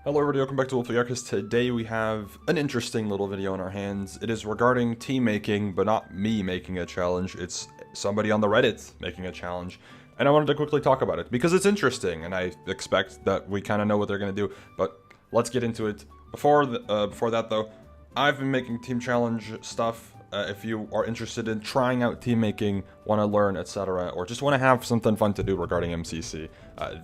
Hello everybody, welcome back to Wolfeei. Today we have an interesting little video in our hands. It is regarding team making, but not me making a challenge. It's somebody on the Reddit making a challenge. And I wanted to quickly talk about it because it's interesting and I expect that we kind of know what they're going to do. But let's get into it. Before that though, I've been making team challenge stuff. If you are interested in trying out team making, want to learn, etc., or just want to have something fun to do regarding MCC,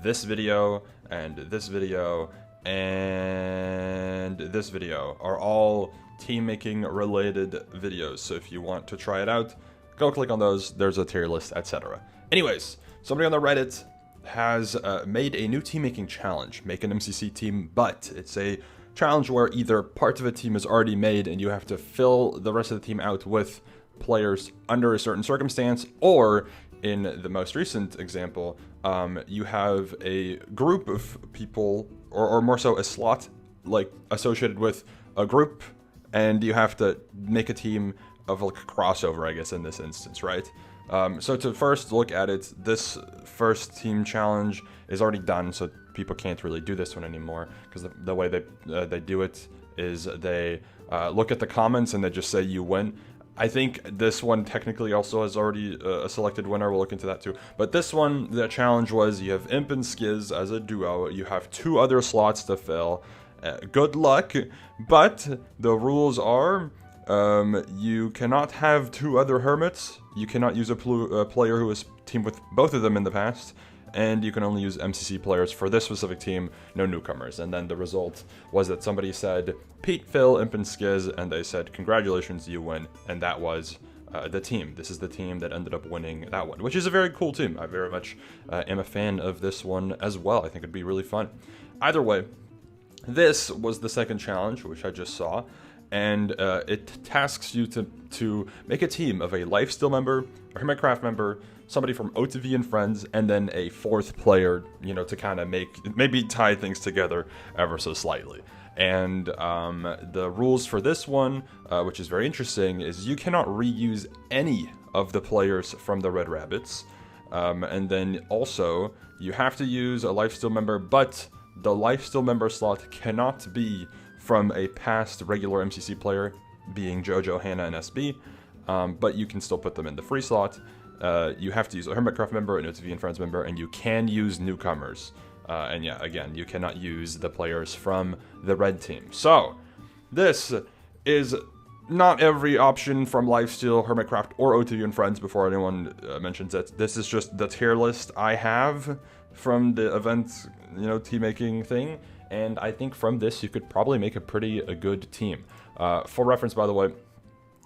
this video and this video and this video are all team making related videos. So if you want to try it out, go click on those. There's a tier list, etc. Anyways, somebody on the Reddit has made a new team making challenge, make an MCC team, but it's a challenge where either part of a team is already made and you have to fill the rest of the team out with players under a certain circumstance, or in the most recent example, you have a group of people, or more so a slot like associated with a group, and you have to make a team of like a crossover, I guess, in this instance, right? So to first look at it, this first team challenge is already done, so people can't really do this one anymore, because the way they do it is they look at the comments and they just say you win. I think this one technically also has already a selected winner. We'll look into that too. But this one, the challenge was you have Imp and Skiz as a duo. You have 2 other slots to fill. Good luck. But the rules are you cannot have 2 other Hermits. You cannot use a player who has teamed with both of them in the past. And you can only use MCC players for this specific team, no newcomers. And then the result was that somebody said, Pete, Phil, Imp, and Skiz, and they said, congratulations, you win. And that was the team. This is the team that ended up winning that one, which is a very cool team. I very much am a fan of this one as well. I think it'd be really fun. Either way, this was the second challenge, which I just saw. And it tasks you to make a team of a Lifesteal member, a Hermitcraft member, somebody from O2V and friends, and then a 4th player, you know, to kind of maybe tie things together ever so slightly. And the rules for this one, which is very interesting, is you cannot reuse any of the players from the Red Rabbits. And then also, you have to use a Lifesteal member, but the Lifesteal member slot cannot be from a past regular MCC player, being JoJo, Hannah, and SB, but you can still put them in the free slot. You have to use a Hermitcraft member, an O2V and Friends member, and you can use newcomers. And yeah, again, you cannot use the players from the red team. So, this is not every option from Lifesteal, Hermitcraft, or O2V and Friends before anyone mentions it. This is just the tier list I have from the event, you know, team making thing. And I think from this, you could probably make a pretty good team. For reference, by the way,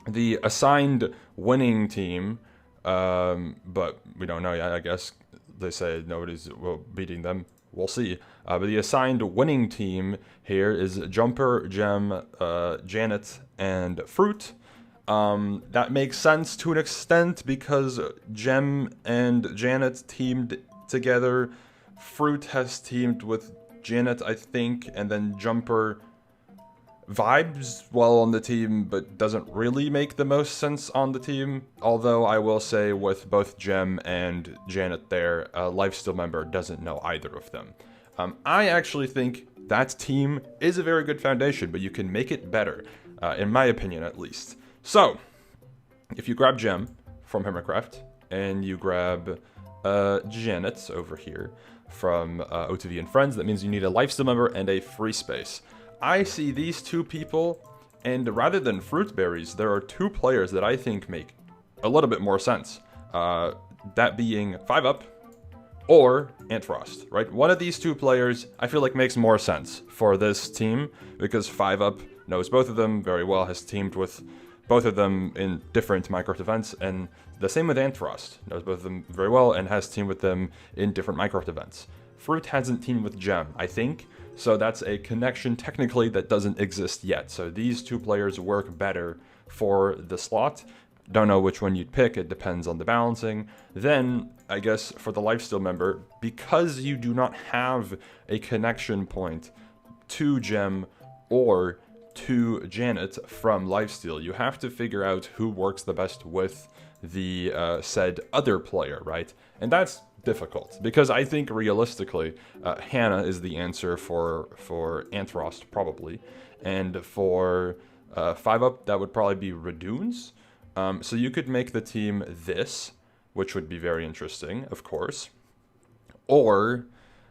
the assigned winning team, but we don't know yet, I guess. They say nobody's beating them. We'll see. But the assigned winning team here is Jumper, Gem, Janet, and Fruit. That makes sense to an extent because Gem and Janet teamed together. Fruit has teamed with Janet, I think, and then Jumper vibes well on the team, but doesn't really make the most sense on the team. Although I will say with both Gem and Janet there, a Lifesteal member doesn't know either of them. I actually think that team is a very good foundation, but you can make it better, in my opinion at least. So, if you grab Gem from Hermitcraft, and you grab Janet over here from O2V and Friends, that means you need a Lifesteal member and a free space. I see these 2 people, and rather than Fruit Berries, there are 2 players that I think make a little bit more sense. That being 5UP or Antfrost, right? One of these 2 players I feel like makes more sense for this team because 5UP knows both of them very well, has teamed with both of them in different Minecraft events, and the same with Antfrost, knows both of them very well and has teamed with them in different Minecraft events. Fruit hasn't teamed with Gem, I think, so that's a connection technically that doesn't exist yet. So these 2 players work better for the slot. Don't know which one you'd pick, it depends on the balancing. Then, I guess for the Lifesteal member, because you do not have a connection point to Gem or to Janet from Lifesteal, you have to figure out who works the best with the said other player, right? And that's difficult, because I think realistically, Hannah is the answer for Anthrost probably, and for 5-up that would probably be Radoons. So you could make the team this, which would be very interesting, of course, or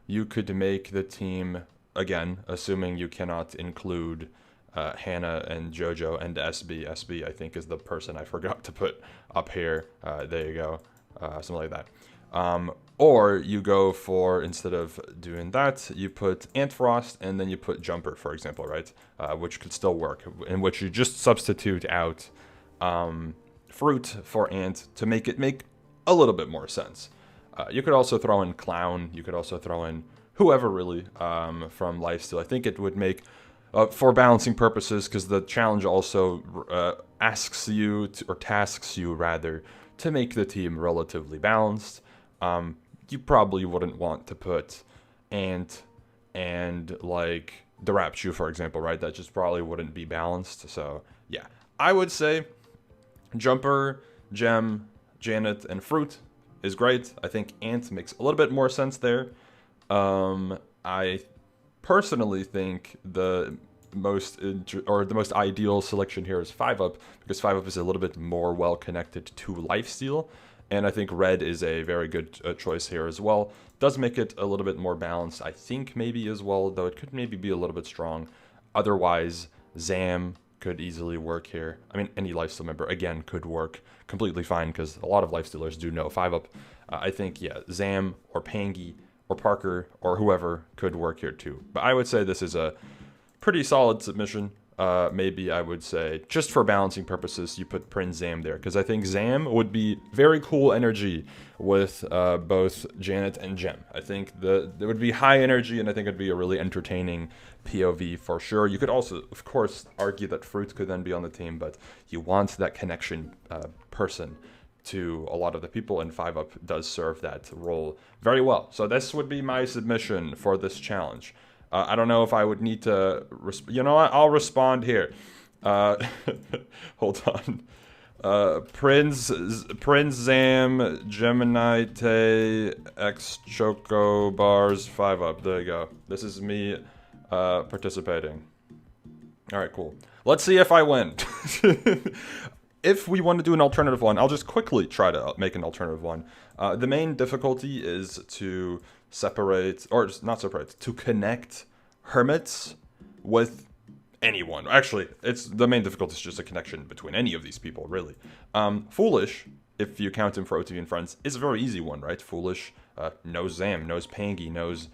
you could make the team again, assuming you cannot include Hannah and JoJo and SB. SB, I think, is the person I forgot to put up here. There you go. Something like that. Or you go for, instead of doing that, you put Antfrost and then you put Jumper, for example, right? Which could still work, in which you just substitute out Fruit for Ant to make it make a little bit more sense. You could also throw in Clown. You could also throw in whoever, really, from Lifesteal. I think it would make, for balancing purposes, because the challenge also asks you, or tasks you, rather, to make the team relatively balanced. You probably wouldn't want to put Ant and, like, Darachu, for example, right? That just probably wouldn't be balanced. So, yeah. I would say Jumper, Gem, Janet, and Fruit is great. I think Ant makes a little bit more sense there. I personally think the most ideal selection here is 5-up, because 5-up is a little bit more well connected to lifesteal, and I think Red is a very good choice here as well. Does make it a little bit more balanced, I think, maybe as well, though it could maybe be a little bit strong. Otherwise, Zam could easily work here. I mean, any lifesteal member, again, could work completely fine, because a lot of lifestealers do know 5-up. I think, yeah, Zam or Pangy or Parker or whoever could work here too. But I would say this is a pretty solid submission. Maybe I would say, just for balancing purposes, you put Prince Zam there, because I think Zam would be very cool energy with both Janet and Gem. I think there would be high energy, and I think it'd be a really entertaining POV for sure. You could also, of course, argue that Fruit could then be on the team, but you want that connection person to a lot of the people, and 5-up does serve that role very well. So this would be my submission for this challenge. I don't know if I would need to, you know what, I'll respond here. Hold on. Prince Zam, Gemini Tay, X Choco Bars, 5-up. There you go. This is me participating. All right, cool. Let's see if I win. If we want to do an alternative one, I'll just quickly try to make an alternative one. The main difficulty is to separate, or not separate, to connect hermits with anyone. Actually, the main difficulty is just a connection between any of these people, really. Foolish, if you count him for OTV and Friends, is a very easy one, right? Foolish knows Zam, knows Pangy, knows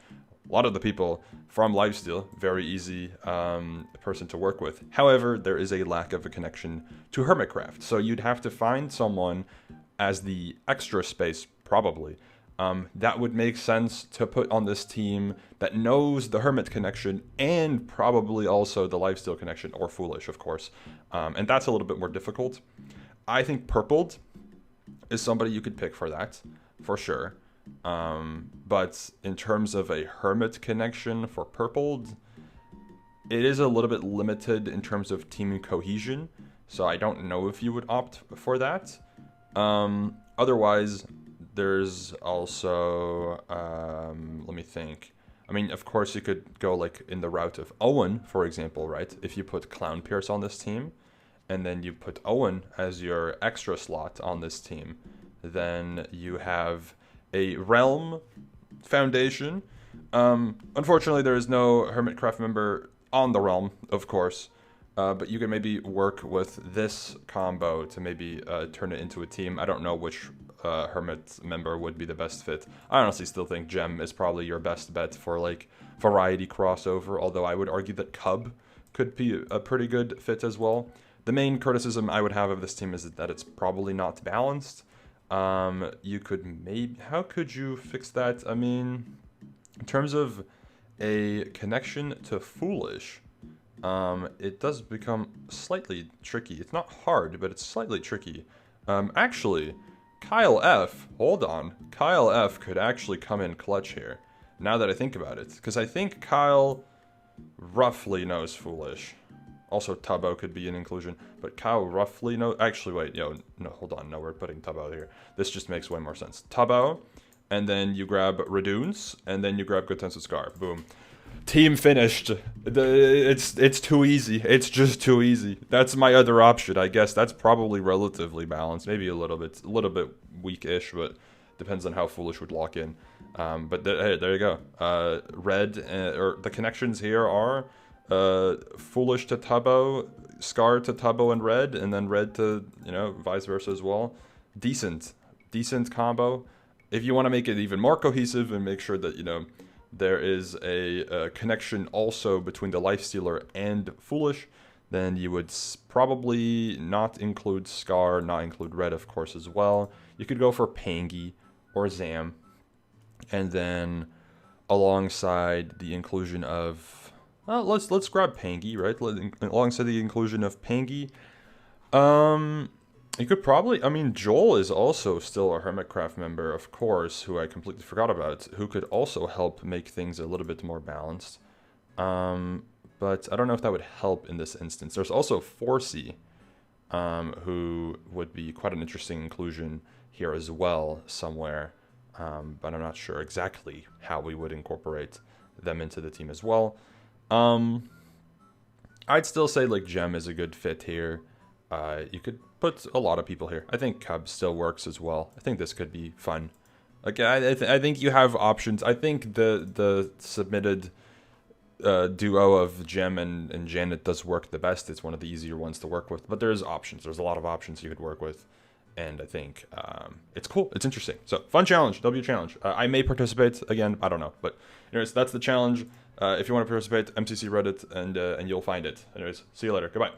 a lot of the people from Lifesteal. Very easy person to work with. However, there is a lack of a connection to Hermitcraft. So you'd have to find someone as the extra space, probably, that would make sense to put on this team that knows the Hermit connection and probably also the Lifesteal connection, or Foolish, of course. And that's a little bit more difficult. I think Purpled is somebody you could pick for that, for sure. But in terms of a Hermit connection for Purpled, it is a little bit limited in terms of team cohesion, so I don't know if you would opt for that. Otherwise, there's also, let me think. I mean, of course, you could go like in the route of Owen, for example, right? If you put Clown Pierce on this team, and then you put Owen as your extra slot on this team, then you have a Realm Foundation. Unfortunately, there is no Hermitcraft member on the Realm, of course, but you can maybe work with this combo to maybe turn it into a team. I don't know which Hermit member would be the best fit. I honestly still think Gem is probably your best bet for like variety crossover, although I would argue that Cub could be a pretty good fit as well. The main criticism I would have of this team is that it's probably not balanced. You could maybe, how could you fix that? I mean, in terms of a connection to Foolish, it does become slightly tricky. It's not hard, but it's slightly tricky. Actually, Kyle F, hold on. Kyle F could actually come in clutch here, now that I think about it. Because I think Kyle roughly knows Foolish. Also, Tubbo could be an inclusion, but Kyle roughly knows... Actually, wait, no, hold on. No, we're putting Tubbo here. This just makes way more sense. Tubbo and then you grab Radunes, and then you grab Gotensu Scar. Boom. Team finished. It's too easy. It's just too easy. That's my other option, I guess. That's probably relatively balanced. Maybe a little bit weak-ish, but depends on how Foolish would lock in. But hey, there you go. Red, or the connections here are Foolish to Tubbo, Scar to Tubbo and Red, and then Red to, vice versa as well. Decent combo. If you want to make it even more cohesive and make sure that, there is a connection also between the Lifestealer and Foolish, then you would probably not include Scar, not include Red, of course, as well. You could go for Pangy or Zam, and then alongside the inclusion of, let's grab Pangy, right? Alongside the inclusion of Pangy, you could probably, Joel is also still a Hermitcraft member, of course, who I completely forgot about, who could also help make things a little bit more balanced. But I don't know if that would help in this instance. There's also Forsey, who would be quite an interesting inclusion here as well somewhere. But I'm not sure exactly how we would incorporate them into the team as well. I'd still say Gem is a good fit here. You could put a lot of people here. I think Cub still works as well. I think this could be fun. I think you have options. I think the submitted duo of Gem and Janet does work the best. It's one of the easier ones to work with. But there's options. There's a lot of options you could work with. And I think it's cool. It's interesting. So, fun challenge. W challenge. I may participate. Again, I don't know. But anyways, that's the challenge. If you want to participate, MCC Reddit, and you'll find it. Anyways, see you later. Goodbye.